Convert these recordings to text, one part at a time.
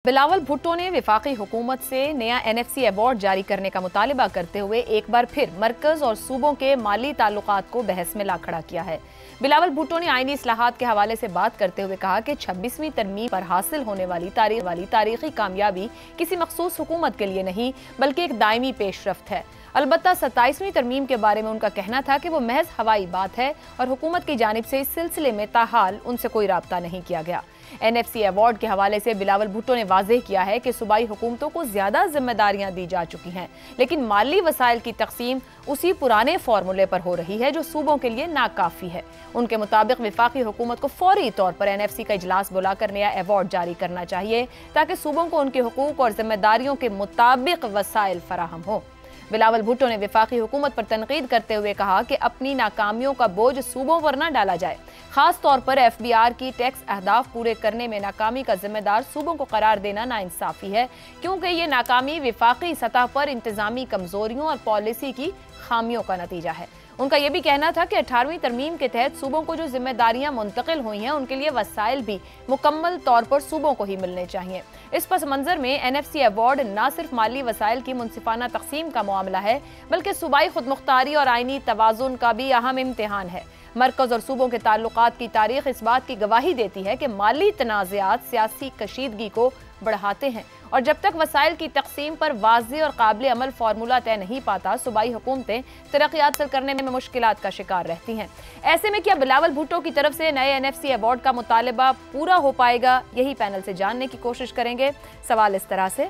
बिलावल भुट्टो ने विफाकी हुकूमत से नया NFC अवार्ड जारी करने का मुतालबा करते हुए एक बार फिर मरकज और सूबों के माली ताल्लुकात को बहस में ला खड़ा किया है। बिलावल भुट्टो ने आईनी इस्लाहात के हवाले से बात करते हुए कहा कि 26वीं तरमीम पर हासिल होने वाली तारीखी कामयाबी किसी मखसूस हुकूमत के लिए नहीं बल्कि एक दायमी पेशरफ्त है। अलबत्ता 27वीं तरमीम के बारे में उनका कहना था कि वो महज हवाई बात है और हुकूमत की जानिब से इस सिलसिले में ताहाल उनसे कोई राब्ता नहीं किया गया। NFC अवार्ड के हवाले से बिलावल भुट्टो ने वाज़ेह किया है कि सूबाई हुकूमतों को ज्यादा जिम्मेदारियां दी जा चुकी हैं, लेकिन माली वसाइल की तकसीम उसी पुराने फार्मूले पर हो रही है जो सूबों के लिए नाकाफी है। उनके मुताबिक विफाकी हुकूमत को फौरी तौर पर NFC का इजलास बुलाकर नया अवार्ड जारी करना चाहिए ताकि सूबों को उनके हुकूक और जिम्मेदारियों के मुताबिक वसाइल फराहम हो। बिलावल भुट्टो ने विफाकी हुकूमत पर तनकीद करते हुए कहा कि अपनी नाकामियों का बोझ सूबों पर न डाला जाए। खास तौर पर FBR की टैक्स अहदाफ पूरे करने में नाकामी का जिम्मेदार सूबों को करार देना नाइंसाफी है, क्योंकि ये नाकामी विफाकी सतह पर इंतजामी कमजोरियों और पॉलिसी की खामियों का नतीजा है। उनका यह भी कहना था कि 18वीं तरमीम के तहत सूबों को जो जिम्मेदारियां मुंतकिल हुई हैं उनके लिए वसाइल भी मुकम्मल तौर पर सूबों को ही मिलने चाहिए। इस पस मंजर में NFC अवार्ड न सिर्फ माली वसाइल की मुनसिफाना तकसीम का मामला है बल्कि सूबाई खुदमुख्तारी और आईनी तवाज़ुन का भी अहम इम्तिहान है। मरकज और सूबों के ताल्लुकात की तारीख इस बात की गवाही देती है कि माली तनाज़ात सियासी कशीदगी को बढ़ाते हैं और जब तक वसाइल की तकसीम पर वाज़ेह और काबिल अमल फार्मूला तय नहीं पाता, सूबाई हुकूमतें तरक्की हासिल करने में मुश्किलात का शिकार रहती हैं। ऐसे में क्या बिलावल भुट्टो की तरफ से नए NFC अवार्ड का मुतालबा पूरा हो पाएगा? यही पैनल से जानने की कोशिश करेंगे। सवाल इस तरह से,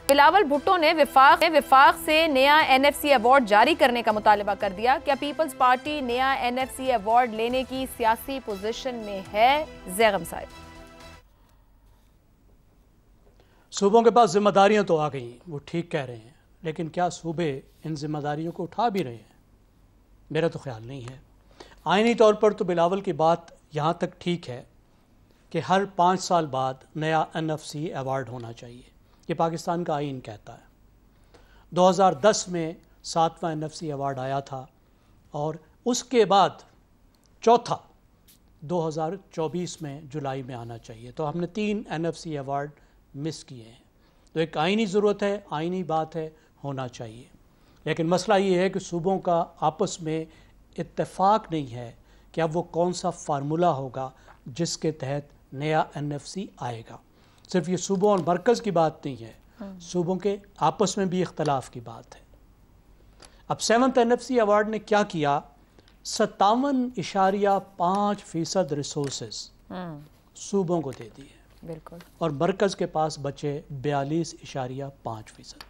बिलावल भुट्टो ने विफाक से नया NFC अवार्ड जारी करने का मुतालबा कर दिया। क्या पीपल्स पार्टी नया NFC अवार्ड लेने की सियासी पोजीशन में है? ज़ैगम साहब, सूबों के पास जिम्मेदारियां तो आ गई, वो ठीक कह रहे हैं, लेकिन क्या सूबे इन जिम्मेदारियों को उठा भी रहे हैं? मेरा तो ख्याल नहीं है। आईनी तौर पर तो बिलावल की बात यहाँ तक ठीक है कि हर 5 साल बाद नया NFC अवार्ड होना चाहिए, ये पाकिस्तान का आईन कहता है। 2010 में 7वां NFC अवार्ड आया था और उसके बाद चौथा 2024 में जुलाई में आना चाहिए। तो हमने 3 NFC अवार्ड मिस किए हैं। तो एक आईनी ज़रूरत है, आईनी बात है, होना चाहिए। लेकिन मसला ये है कि सूबों का आपस में इत्तेफाक नहीं है कि अब वो कौन सा फार्मूला होगा जिसके तहत नया NFC आएगा। सिर्फ ये सूबों और मरकज़ की बात नहीं है, सूबों के आपस में भी इख्तलाफ की बात है। अब 7th NFC अवार्ड ने क्या किया? 57.5% रिसोर्सेज सूबों को दे दिए, बिल्कुल, और मरकज़ के पास बचे 42.5%।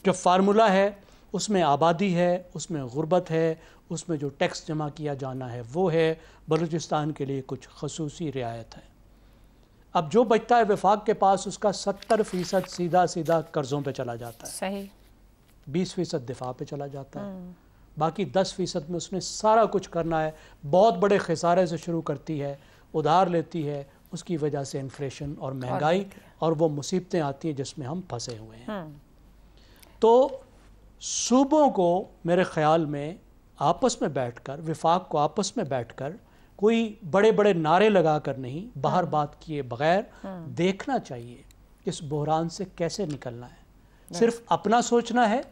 जो फार्मूला है उसमें आबादी है, उसमें गुर्बत है, उसमें जो टैक्स जमा किया जाना है वो है। बलूचिस्तान के लिए कुछ खसूसी रियायत है। अब जो बचता है वफाक के पास, उसका 70% सीधा कर्ज़ों पे चला जाता है, सही, 20% दिफा पे चला जाता है, बाकी 10% में उसने सारा कुछ करना है। बहुत बड़े खसारे से शुरू करती है, उधार लेती है, उसकी वजह से इन्फ्लेशन और महंगाई और वो मुसीबतें आती हैं जिसमें हम फंसे हुए हैं। तो सूबों को मेरे ख्याल में आपस में बैठकर, विफाक को आपस में बैठकर, कोई बड़े बड़े नारे लगाकर नहीं, बाहर बात किए बगैर देखना चाहिए इस बहरान से कैसे निकलना है। सिर्फ अपना सोचना है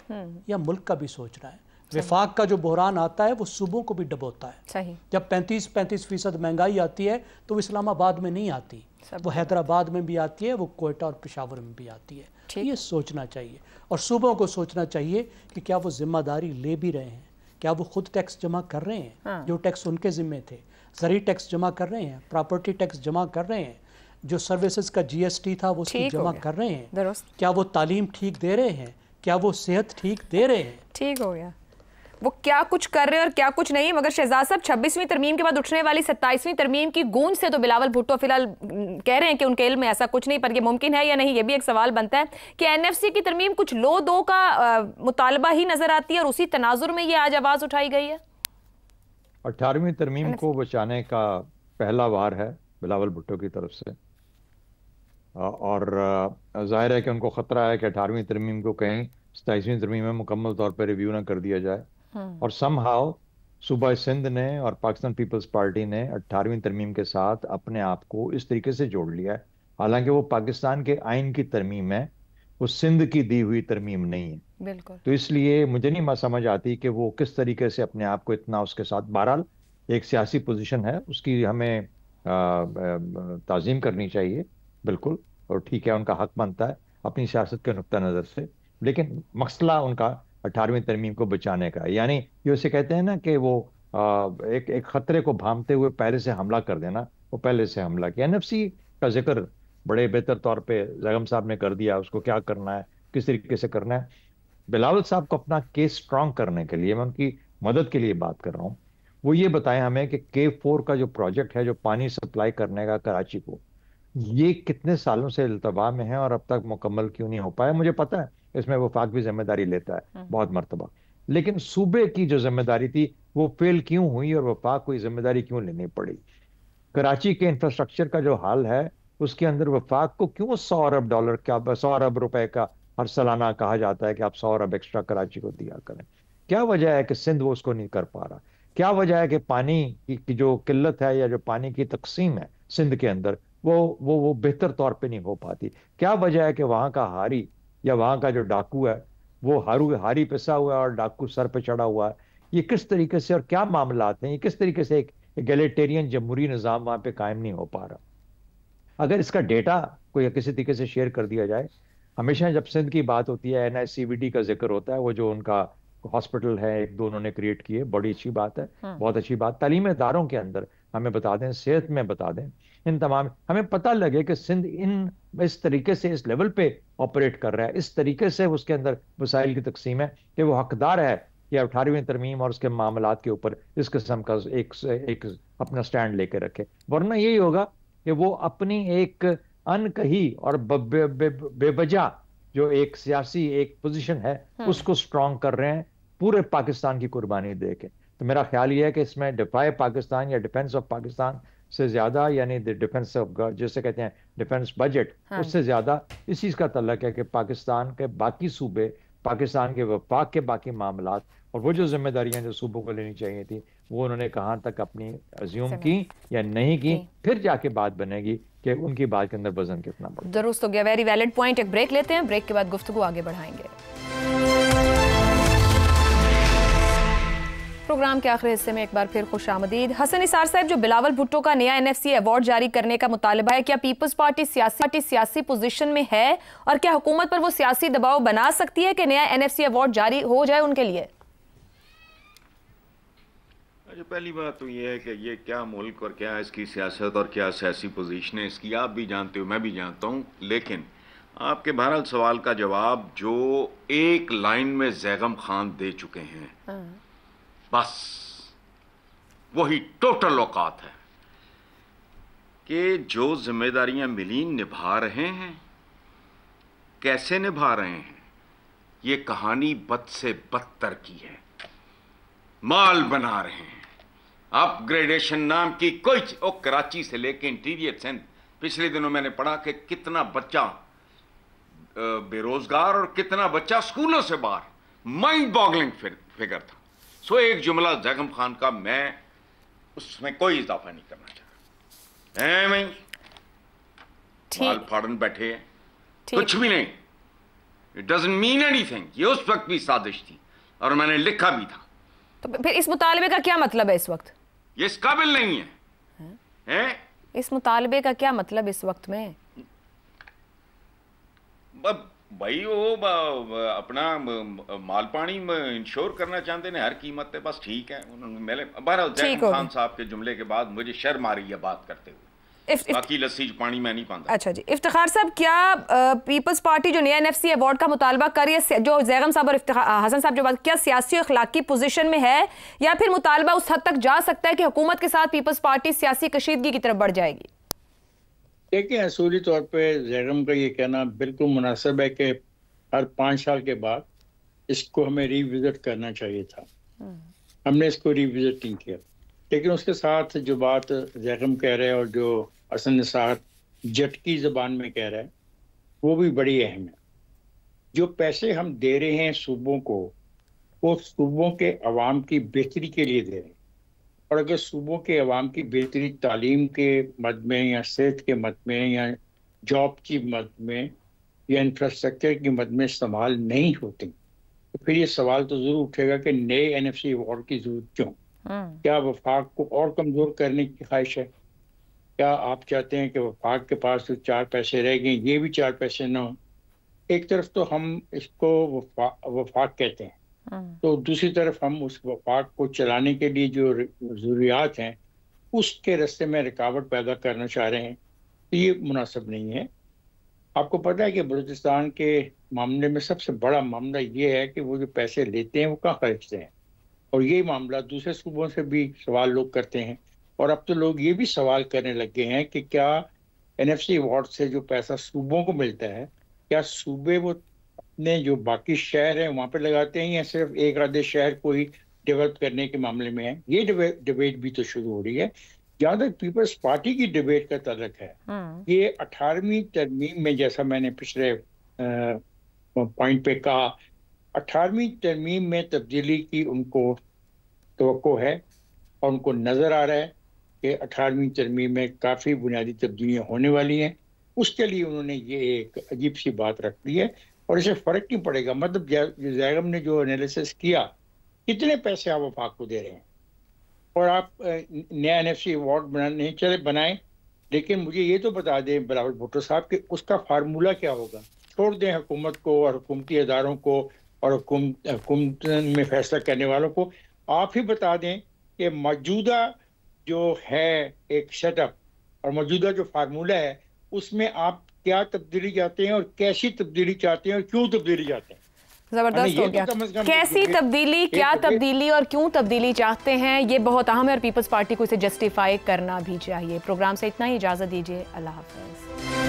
या मुल्क का भी सोचना है। विफाक का जो बहरान आता है वो सूबों को भी डबोता है। सही। जब 35% महंगाई आती है तो वो इस्लामाबाद में नहीं आती, वो हैदराबाद में भी आती है, वो कोयटा और पेशावर में भी आती है। ये सोचना चाहिए और सूबों को सोचना चाहिए कि क्या वो जिम्मेदारी ले भी रहे हैं, क्या वो खुद टैक्स जमा कर रहे हैं, जो टैक्स उनके जिम्मे थे, ज़री टैक्स जमा कर रहे हैं, प्रॉपर्टी टैक्स जमा कर रहे हैं, जो सर्विसेज का GST था वो उसकी जमा कर रहे हैं, क्या वो तालीम ठीक दे रहे हैं, क्या वो सेहत ठीक दे रहे हैं। ठीक हो गया, वो क्या कुछ कर रहे हैं और क्या कुछ नहीं। मगर शहजाद साहब, 26वीं तरमीम के बाद उठने वाली 27वीं तरमीम की गूंज से तो बिलावल भुट्टो फिलहाल कह रहे हैं कि उनके इल्म में ऐसा कुछ नहीं, पर ये मुमकिन है या नहीं, ये भी एक सवाल बनता है कि NFC की तरमीम कुछ लो दो का मुतालबा ही नजर आती है और उसी तनाजुर में ये आज आवाज उठाई गई है। 18वीं तरमीम को बचाने का पहला वार है बिलावल भुट्टो की तरफ से, और जाहिर है कि उनको ख़तरा है कि 18वीं तरमीम को कहीं 27वीं तरमीम में मुकम्मल तौर पर रिव्यू ना कर दिया जाए। और समहाउ सूबा सिंध ने और पाकिस्तान पीपल्स पार्टी ने 18वीं तरमीम के साथ अपने आप को इस तरीके से जोड़ लिया है, हालांकि वो पाकिस्तान के आइन की तरमीम है, वो सिंध की दी हुई तरमीम नहीं है। बिल्कुल। तो इसलिए मुझे नहीं समझ आती कि वो किस तरीके से अपने आप को इतना उसके साथ, बहरहाल एक सियासी पोजीशन है उसकी, हमें ताजीम करनी चाहिए, बिल्कुल, और ठीक है, उनका हक बनता है अपनी सियासत के नुक्ता नज़र से। लेकिन मसला उनका 18वीं तरमीम को बचाने का है। यानी ये उसे कहते हैं ना कि वो एक एक खतरे को भांपते हुए पहले से हमला कर देना, वो पहले से हमला किया। एनएफसी का जिक्र बड़े बेहतर तौर पे जैगम साहब ने कर दिया, उसको क्या करना है, किस तरीके से करना है। बिलावल साहब को अपना केस स्ट्रांग करने के लिए, मैं उनकी मदद के लिए बात कर रहा हूँ, वो ये बताएं हमें कि K4 का जो प्रोजेक्ट है, जो पानी सप्लाई करने का कराची को, ये कितने सालों से इल्तबा में है और अब तक मुकम्मल क्यों नहीं हो पाया। मुझे पता है इसमें वफाक भी जिम्मेदारी लेता है बहुत मरतबा, लेकिन सूबे की जो जिम्मेदारी थी वो फेल क्यों हुई और वफाक को ये जिम्मेदारी क्यों लेनी पड़ी। कराची के इंफ्रास्ट्रक्चर का जो हाल है उसके अंदर वफाक को क्यों 100 अरब डॉलर का, 100 अरब रुपए का हर सालाना कहा जाता है कि आप 100 अरब एक्स्ट्रा कराची को दिया करें। क्या वजह है कि सिंध वो उसको नहीं कर पा रहा? क्या वजह है कि पानी की जो किल्लत है या जो पानी की तकसीम है सिंध के अंदर, वो बेहतर तौर पे नहीं हो पाती? क्या वजह है कि वहां का हारी या वहां का जो डाकू है वो हारी पिसा हुआ है और डाकू सर पे चढ़ा हुआ है? ये किस तरीके से और क्या मामलात हैं, ये किस तरीके से एक एगैलिटेरियन जमहूरी निज़ाम वहां पे कायम नहीं हो पा रहा? अगर इसका डेटा कोई किसी तरीके से शेयर कर दिया जाए। हमेशा जब सिंध की बात होती है NICVD का जिक्र होता है, वो जो उनका हॉस्पिटल है एक दो उन्होंने क्रिएट किए, बड़ी अच्छी बात है, बहुत अच्छी बात। तालीम इदारों के अंदर हमें बता दें, सेहत में बता दें, इन तमाम हमें पता लगे कि सिंध इस तरीके से इस लेवल पे ऑपरेट कर रहा है, इस तरीके से उसके अंदर वसाइल की तकसीम है कि वो हकदार है कि 18वीं तरमीम और उसके मामलात के ऊपर इस किस्म का एक अपना स्टैंड लेके रखे। वरना यही होगा कि वो अपनी एक अनकही और बेवजह जो एक सियासी एक पोजीशन है उसको स्ट्रांग कर रहे हैं पूरे पाकिस्तान की कुर्बानी दे के। तो मेरा ख्याल ये है कि इसमें डिफाई पाकिस्तान या डिफेंस ऑफ पाकिस्तान से ज्यादा, यानी डिफेंस ऑफ, जैसे कहते हैं डिफेंस बजट, उससे ज्यादा इस चीज का तल्लक है कि पाकिस्तान के बाकी सूबे, पाकिस्तान के वफाक के बाकी मामलात और वो जो जिम्मेदारियां जो सूबों को लेनी चाहिए थी वो उन्होंने कहां तक अपनी अज्यूम की या नहीं की, फिर जाके बात बनेगी कि उनकी बात के अंदर वजन कितना बढ़ा। दुरुस्त हो गया, वेरी वैलिड पॉइंट। एक ब्रेक लेते हैं, ब्रेक के बाद गुफ्तगू आगे बढ़ाएंगे। प्रोग्राम के आखिरी हिस्से में एक बार फिर खुशामदीद। हसन निसार साहब, जो बिलावल भुट्टो का नया NFC अवार्ड जारी करने का मुतालबा है, क्या पीपल्स पार्टी सियासी पोजीशन में है और क्या हुकूमत पर वो सियासी दबाव बना सकती है कि नया NFC अवार्ड जारी हो जाए उनके लिए? पहली बात तो ये है कि ये क्या मुल्क और क्या इसकी सियासत और क्या सियासी पोजीशन है इसकी आप भी जानते हो, मैं भी जानता हूँ, लेकिन आपके बहरहाल सवाल का जवाब जो एक लाइन में जैगम खान दे चुके हैं, बस वही टोटल औकात है कि जो जिम्मेदारियां मिली निभा रहे हैं, कैसे निभा रहे हैं, ये कहानी बद से बदतर की है। माल बना रहे हैं, अपग्रेडेशन नाम की कोई कराची से लेके इंटीरियर सिंध, पिछले दिनों मैंने पढ़ा कि कितना बच्चा बेरोजगार और कितना बच्चा स्कूलों से बाहर, माइंड बॉगलिंग फिगर था। सो एक जुमला जैगम खान का, मैं उसमें कोई इजाफा नहीं करना चाह रहा, मैं माल फाड़न बैठे हैं, कुछ भी नहीं, इट डजंट मीन एनीथिंग। ये उस वक्त भी साजिश थी और मैंने लिखा भी था। तो फिर इस मुतालबे का क्या मतलब है इस वक्त? ये इस काबिल नहीं है, हैं? इस मुतालबे का क्या मतलब इस वक्त में? भाई वो अपना माल पानी इंश्योर करना चाहते हैं हर कीमत पे, बस ठीक है। मैंने बहरहाल जैगम खान साहब के जुमले के बाद मुझे शर्म आ रही है बात करते हुए, बाकी लस्सी पानी में नहीं पाता। अच्छा जी, इफ्तिखार साहब, क्या पीपल्स पार्टी जो नया NFC अवार्ड का मुतालबा कर रही है, जो जैगम साहब और हसन साहब जो बात, क्या सियासी और अखलाकी पोजीशन में है या फिर मुतालबा उस हद तक जा सकता है कि हुकूमत के साथ पीपल्स पार्टी सियासी कशीदगी की तरफ बढ़ जाएगी? देखिए, असूली तौर पे जैगम का ये कहना बिल्कुल मुनासिब है कि हर 5 साल के बाद इसको हमें रिविजिट करना चाहिए था। हमने इसको रिविजिट नहीं किया, लेकिन उसके साथ जो बात जैगम कह रहे हैं और जो हसन निसार जटकी ज़बान में कह रहा है वो भी बड़ी अहम है। जो पैसे हम दे रहे हैं सूबों को, वो सूबों के अवाम की बेहतरी के लिए दे रहे हैं, और अगर सूबों के अवाम की बेहतरी तालीम के मद में या सेहत के मद में या जॉब की मद में या इंफ्रास्ट्रक्चर की मद में इस्तेमाल नहीं होते, तो फिर ये सवाल तो जरूर उठेगा कि नए एनएफसी अवार्ड की जरूरत क्यों? क्या वफाक को और कमजोर करने की ख्वाहिश है? क्या आप चाहते हैं कि वफाक के पास जो 4 पैसे रह गए ये भी 4 पैसे ना हो? एक तरफ तो हम इसको वफाक कहते हैं, तो दूसरी तरफ हम उस वफाक को चलाने के लिए जो जरूरियात हैं उसके रास्ते में रुकावट पैदा करना चाह रहे हैं, तो ये मुनासिब नहीं है। आपको पता है कि बलूचिस्तान के मामले में सबसे बड़ा मामला ये है कि वो जो पैसे लेते हैं वो कहाँ खर्चते हैं, और यही मामला दूसरे सूबों से भी सवाल लोग करते हैं। और अब तो लोग ये भी सवाल करने लगे हैं कि क्या एनएफसी अवार्ड से जो पैसा सूबों को मिलता है, क्या सूबे वो अपने जो बाकी शहर हैं वहाँ पे लगाते हैं या सिर्फ एक आधे शहर को ही डेवलप करने के मामले में है? ये डिबेट भी तो शुरू हो रही है। जहाँ तक पीपल्स पार्टी की डिबेट का ताल्लुक है, ये 18वीं तरमीम में, जैसा मैंने पिछले पॉइंट पे कहा, 18वीं तरमीम में तब्दीली की उनको तवक्को है और उनको नजर आ रहा है कि 18वीं तरमीम में काफी बुनियादी तब्दीलियां होने वाली हैं। उसके लिए उन्होंने ये एक अजीब सी बात रख दी है और इसे फर्क नहीं पड़ेगा। मतलब ज़ैगम ने जो एनालिसिस किया, कितने पैसे आप वफाक को दे रहे हैं और आप नया एनएफसी अवार्ड बनाने चले बनाएं, लेकिन मुझे ये तो बता दें बिलावल भुट्टो साहब कि उसका फार्मूला क्या होगा। छोड़ दें हुकूमत को और हुकूमती इदारों को और हुकूमत में फैसला करने वालों को, आप ही बता दें कि मौजूदा जो है एक सेटअप और मौजूदा जो फार्मूला है उसमें आप क्या तब्दीली चाहते हैं और कैसी तब्दीली चाहते हैं और क्यों तब्दीली चाहते हैं। जबरदस्त हो गया। कैसी तब्दीली, क्या तब्दीली और क्यों तब्दीली चाहते हैं, ये बहुत अहम है और पीपल्स पार्टी को इसे जस्टिफाई करना भी चाहिए। प्रोग्राम से इतना ही, इजाजत दीजिए, अल्लाह हाफिज।